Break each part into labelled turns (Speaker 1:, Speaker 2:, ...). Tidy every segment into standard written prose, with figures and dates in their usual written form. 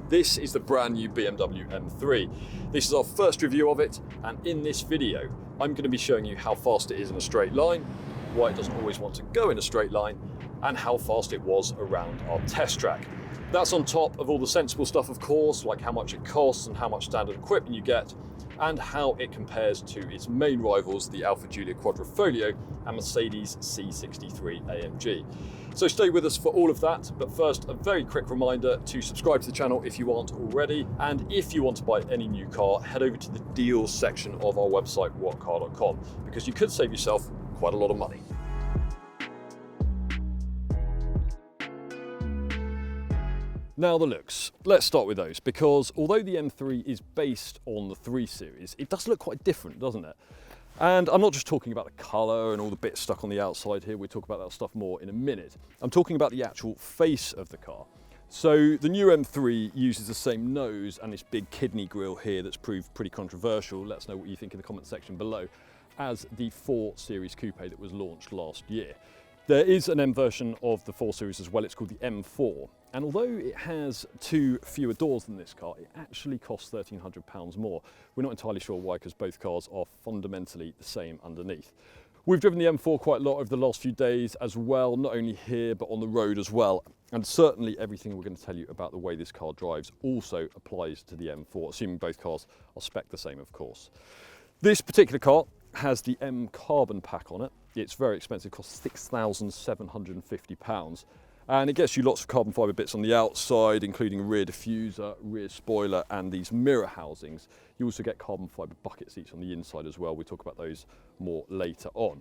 Speaker 1: This is the brand new BMW M3. This is our first review of it, and in this video, I'm going to be showing you how fast it is in a straight line, why it doesn't always want to go in a straight line, and how fast it was around our test track. That's on top of all the sensible stuff, of course, like how much it costs and how much standard equipment you get, and how it compares to its main rivals, the Alfa Giulia Quadrifoglio and Mercedes C63 AMG. So stay with us for all of that, but first a very quick reminder to subscribe to the channel if you aren't already, and if you want to buy any new car, head over to the deals section of our website whatcar.com, because you could save yourself quite a lot of money. Now the looks, let's start with those, because although the M3 is based on the 3 Series, it does look quite different, doesn't it? And I'm not just talking about the colour and all the bits stuck on the outside here, we'll talk about that stuff more in a minute. I'm talking about the actual face of the car. So the new M3 uses the same nose and this big kidney grille here that's proved pretty controversial, let us know what you think in the comment section below, as the 4 Series Coupe that was launched last year. There is an M version of the 4 Series as well, it's called the M4. And although it has 2 fewer doors than this car, it actually costs £1,300 more. We're not entirely sure why, because both cars are fundamentally the same underneath. We've driven the M4 quite a lot over the last few days as well, not only here, but on the road as well. And certainly everything we're going to tell you about the way this car drives also applies to the M4, assuming both cars are spec'd the same, of course. This particular car has the M carbon pack on it. It's very expensive, it costs £6,750. And it gets you lots of carbon fibre bits on the outside, including a rear diffuser, rear spoiler, and these mirror housings. You also get carbon fibre bucket seats on the inside as well. We'll talk about those more later on.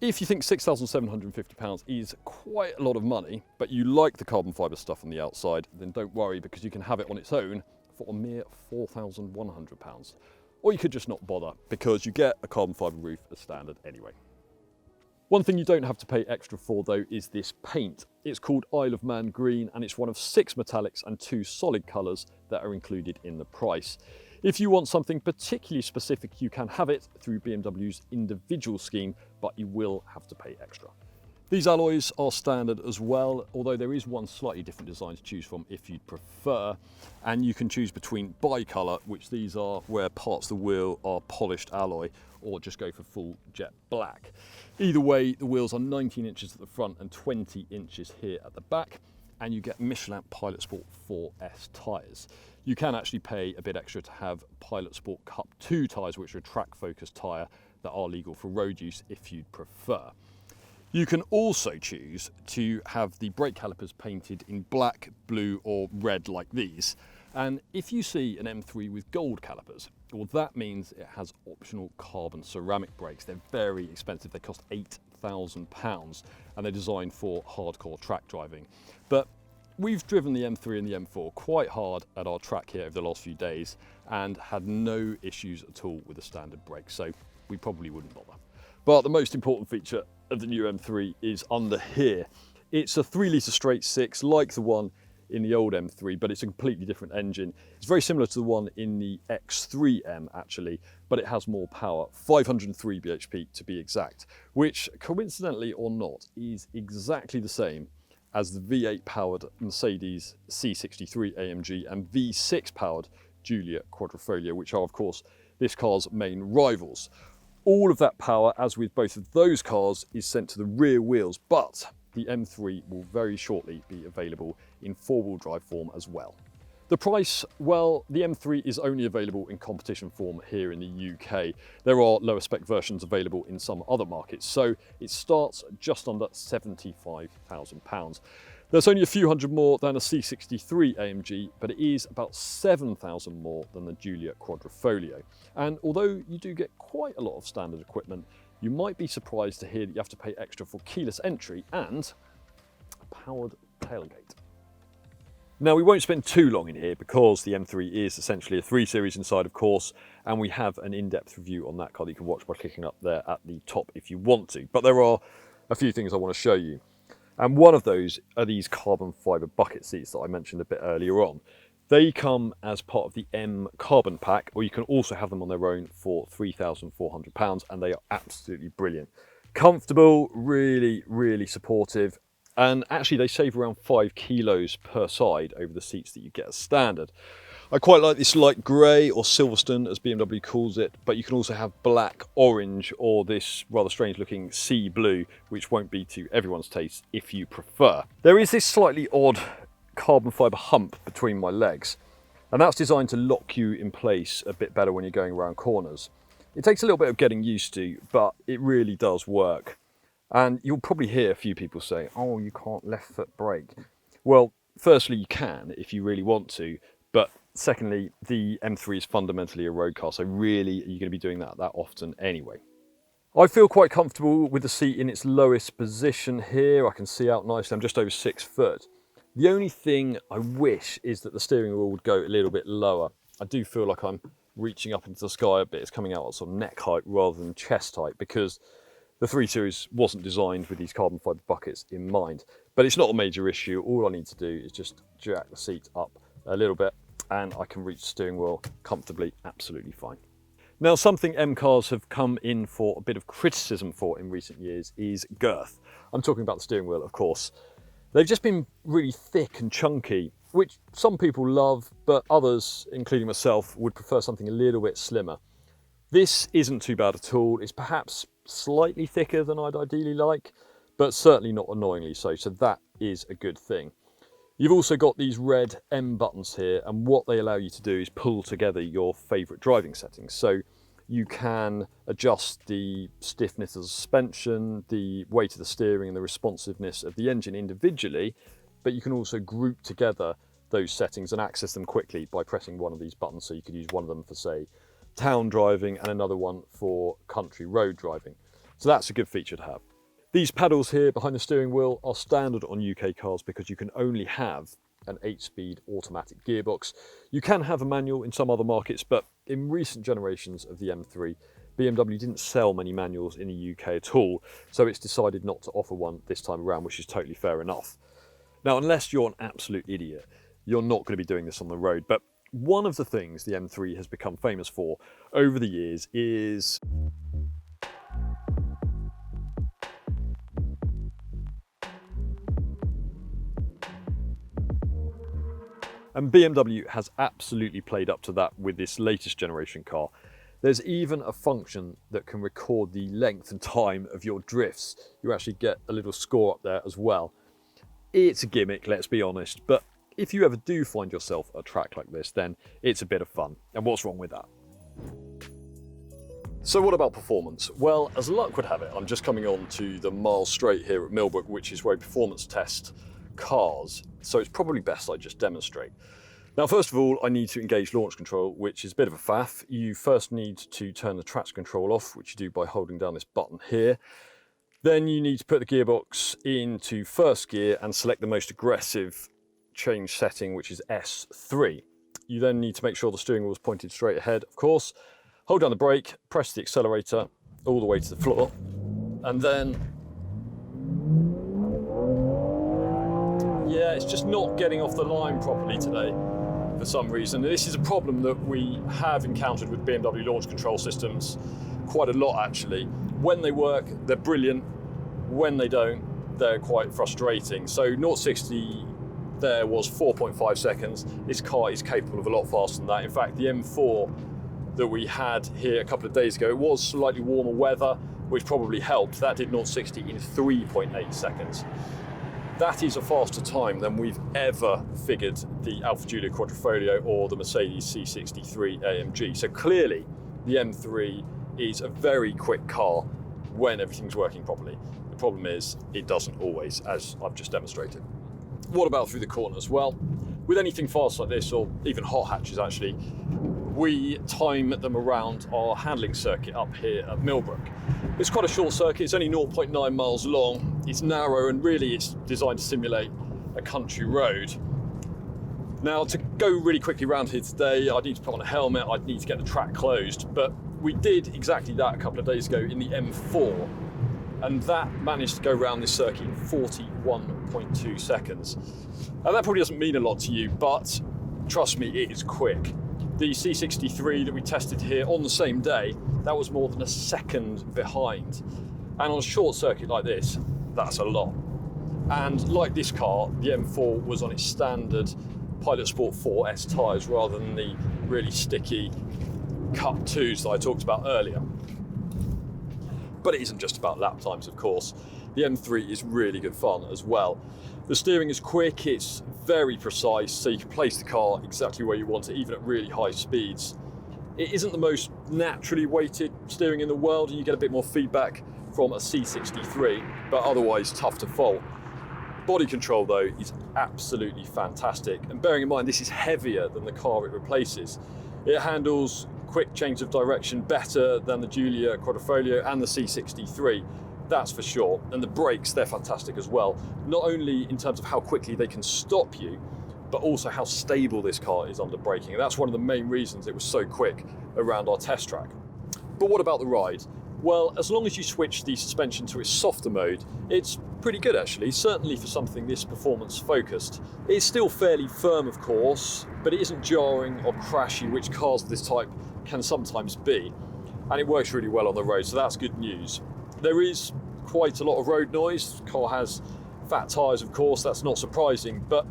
Speaker 1: If you think £6,750 is quite a lot of money, but you like the carbon fibre stuff on the outside, then don't worry, because you can have it on its own for a mere £4,100. Or you could just not bother, because you get a carbon fibre roof as standard anyway. One thing you don't have to pay extra for though is this paint. It's called Isle of Man Green, and it's one of 6 metallics and 2 solid colours that are included in the price. If you want something particularly specific, you can have it through BMW's individual scheme, but you will have to pay extra. These alloys are standard as well, although there is one slightly different design to choose from if you'd prefer. And you can choose between bi-colour, which these are where parts of the wheel are polished alloy, or just go for full jet black. Either way, the wheels are 19 inches at the front and 20 inches here at the back, and you get Michelin Pilot Sport 4S tyres. You can actually pay a bit extra to have Pilot Sport Cup 2 tyres, which are a track-focused tyre that are legal for road use if you'd prefer. You can also choose to have the brake calipers painted in black, blue or red like these. And if you see an M3 with gold calipers, well, that means it has optional carbon ceramic brakes. They're very expensive, they cost £8,000 and they're designed for hardcore track driving. But we've driven the M3 and the M4 quite hard at our track here over the last few days and had no issues at all with the standard brakes, so we probably wouldn't bother. But the most important feature of the new M3 is under here. It's a 3-litre straight 6 like the one in the old M3, but it's a completely different engine. It's very similar to the one in the X3M actually, but it has more power, 503 bhp to be exact, which coincidentally or not is exactly the same as the V8 powered Mercedes C63 AMG and V6 powered Giulia Quadrifoglio, which are of course this car's main rivals. All of that power, as with both of those cars, is sent to the rear wheels, but the M3 will very shortly be available in 4-wheel drive form as well. The price, well, the M3 is only available in competition form here in the UK. There are lower spec versions available in some other markets, so it starts just under £75,000. There's only a few hundred more than a C63 AMG, but it is about 7,000 more than the Giulia Quadrifoglio. And although you do get quite a lot of standard equipment, you might be surprised to hear that you have to pay extra for keyless entry and a powered tailgate. Now we won't spend too long in here because the M3 is essentially a 3 Series inside, of course, and we have an in-depth review on that car that you can watch by clicking up there at the top if you want to. But there are a few things I want to show you. And one of those are these carbon fibre bucket seats that I mentioned a bit earlier on. They come as part of the M carbon pack, or you can also have them on their own for £3,400, and they are absolutely brilliant. Comfortable, really, really supportive, and actually they save around 5 kilos per side over the seats that you get as standard. I quite like this light grey, or Silverstone as BMW calls it, but you can also have black, orange, or this rather strange looking sea blue, which won't be to everyone's taste if you prefer. There is this slightly odd carbon fibre hump between my legs, and that's designed to lock you in place a bit better when you're going around corners. It takes a little bit of getting used to, but it really does work. And you'll probably hear a few people say, oh, you can't left foot brake. Well, firstly, you can if you really want to, but secondly, the M3 is fundamentally a road car, so really you're going to be doing that often anyway. I feel quite comfortable with the seat in its lowest position here. I can see out nicely. I'm just over 6 foot. The only thing I wish is that the steering wheel would go a little bit lower. I do feel like I'm reaching up into the sky a bit. It's coming out at sort of neck height rather than chest height, because the 3 Series wasn't designed with these carbon fibre buckets in mind. But it's not a major issue. All I need to do is just jack the seat up a little bit, and I can reach the steering wheel comfortably, absolutely fine. Now, something M cars have come in for a bit of criticism for in recent years is girth. I'm talking about the steering wheel, of course. They've just been really thick and chunky, which some people love, but others, including myself, would prefer something a little bit slimmer. This isn't too bad at all. It's perhaps slightly thicker than I'd ideally like, but certainly not annoyingly so that is a good thing. You've also got these red M buttons here, and what they allow you to do is pull together your favourite driving settings. So you can adjust the stiffness of the suspension, the weight of the steering, and the responsiveness of the engine individually, but you can also group together those settings and access them quickly by pressing one of these buttons. So you could use one of them for, say, town driving and another one for country road driving. So that's a good feature to have. These paddles here behind the steering wheel are standard on UK cars because you can only have an 8-speed automatic gearbox. You can have a manual in some other markets, but in recent generations of the M3, BMW didn't sell many manuals in the UK at all, so it's decided not to offer one this time around, which is totally fair enough. Now, unless you're an absolute idiot, you're not going to be doing this on the road, but one of the things the M3 has become famous for over the years is and BMW has absolutely played up to that with this latest generation car. There's even a function that can record the length and time of your drifts. You actually get a little score up there as well. It's a gimmick, let's be honest, but if you ever do find yourself at a track like this, then it's a bit of fun. And what's wrong with that? So what about performance? Well, as luck would have it, I'm just coming on to the mile straight here at Millbrook, which is where we performance test cars. So it's probably best I just demonstrate. Now, first of all, I need to engage launch control, which is a bit of a faff. You first need to turn the traction control off, which you do by holding down this button here. Then you need to put the gearbox into first gear and select the most aggressive change setting, which is S3. You then need to make sure the steering wheel is pointed straight ahead, of course. Hold down the brake, press the accelerator all the way to the floor, and then yeah, it's just not getting off the line properly today for some reason. This is a problem that we have encountered with BMW launch control systems quite a lot, actually. When they work, they're brilliant. When they don't, they're quite frustrating. So 0-60 there was 4.5 seconds. This car is capable of a lot faster than that. In fact, the M4 that we had here a couple of days ago, it was slightly warmer weather, which probably helped. That did 0-60 in 3.8 seconds. That is a faster time than we've ever figured the Alfa Giulia Quadrifoglio or the Mercedes C63 AMG. So clearly, the M3 is a very quick car when everything's working properly. The problem is, it doesn't always, as I've just demonstrated. What about through the corners? Well, with anything fast like this, or even hot hatches actually, we time them around our handling circuit up here at Millbrook. It's quite a short circuit, it's only 0.9 miles long, it's narrow, and really it's designed to simulate a country road. Now, to go really quickly around here today, I'd need to put on a helmet, I'd need to get the track closed, but we did exactly that a couple of days ago in the M4, and that managed to go around this circuit in 41.2 seconds. Now, that probably doesn't mean a lot to you, but trust me, it is quick. The C63 that we tested here on the same day, that was more than a second behind. And on a short circuit like this, that's a lot. And like this car, the M4 was on its standard Pilot Sport 4S tyres rather than the really sticky Cup 2s that I talked about earlier. But it isn't just about lap times, of course. The M3 is really good fun as well. The steering is quick, it's very precise, so you can place the car exactly where you want it, even at really high speeds. It isn't the most naturally weighted steering in the world, and you get a bit more feedback from a C63, but otherwise tough to fault. Body control though is absolutely fantastic, and bearing in mind this is heavier than the car it replaces. It handles quick change of direction better than the Giulia Quadrifoglio and the C63, that's for sure. And the brakes, they're fantastic as well, not only in terms of how quickly they can stop you, but also how stable this car is under braking. And that's one of the main reasons it was so quick around our test track. But what about the ride? Well, as long as you switch the suspension to its softer mode, it's pretty good actually, certainly for something this performance focused. It's still fairly firm of course, but it isn't jarring or crashy, which cars of this type can sometimes be. And it works really well on the road, so that's good news. There is quite a lot of road noise. The car has fat tyres of course, that's not surprising, but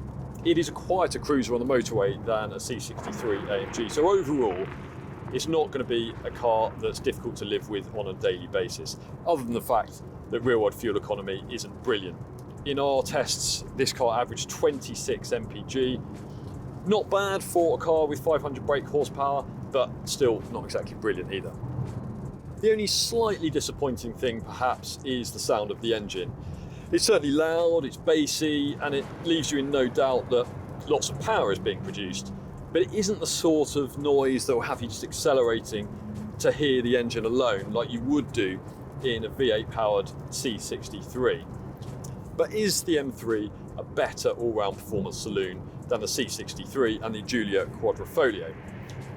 Speaker 1: it is a quieter cruiser on the motorway than a C63 AMG. So overall, it's not going to be a car that's difficult to live with on a daily basis, other than the fact that real-world fuel economy isn't brilliant. In our tests, this car averaged 26 mpg. Not bad for a car with 500 brake horsepower, but still not exactly brilliant either. The only slightly disappointing thing perhaps is the sound of the engine. It's certainly loud, it's bassy, and it leaves you in no doubt that lots of power is being produced, but it isn't the sort of noise that will have you just accelerating to hear the engine alone like you would do in a V8 powered C63. But is the M3 a better all-round performance saloon than the C63 and the Giulia Quadrifoglio?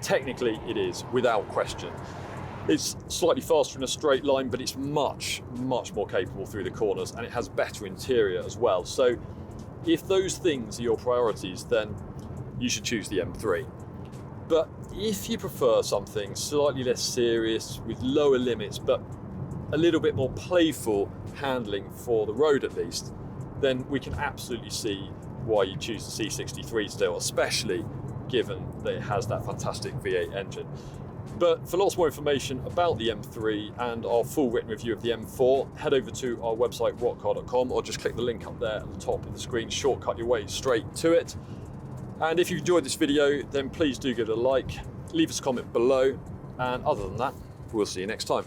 Speaker 1: Technically it is, without question. It's slightly faster in a straight line, but it's much more capable through the corners, and it has better interior as well. So if those things are your priorities, then you should choose the M3. But if you prefer something slightly less serious with lower limits, but a little bit more playful handling for the road at least, then we can absolutely see why you choose the C63 still, especially given that it has that fantastic V8 engine. But for lots more information about the M3 and our full written review of the M4, head over to our website whatcar.com, or just click the link up there at the top of the screen, shortcut your way straight to it. And if you enjoyed this video, then please do give it a like, leave us a comment below, and other than that, we'll see you next time.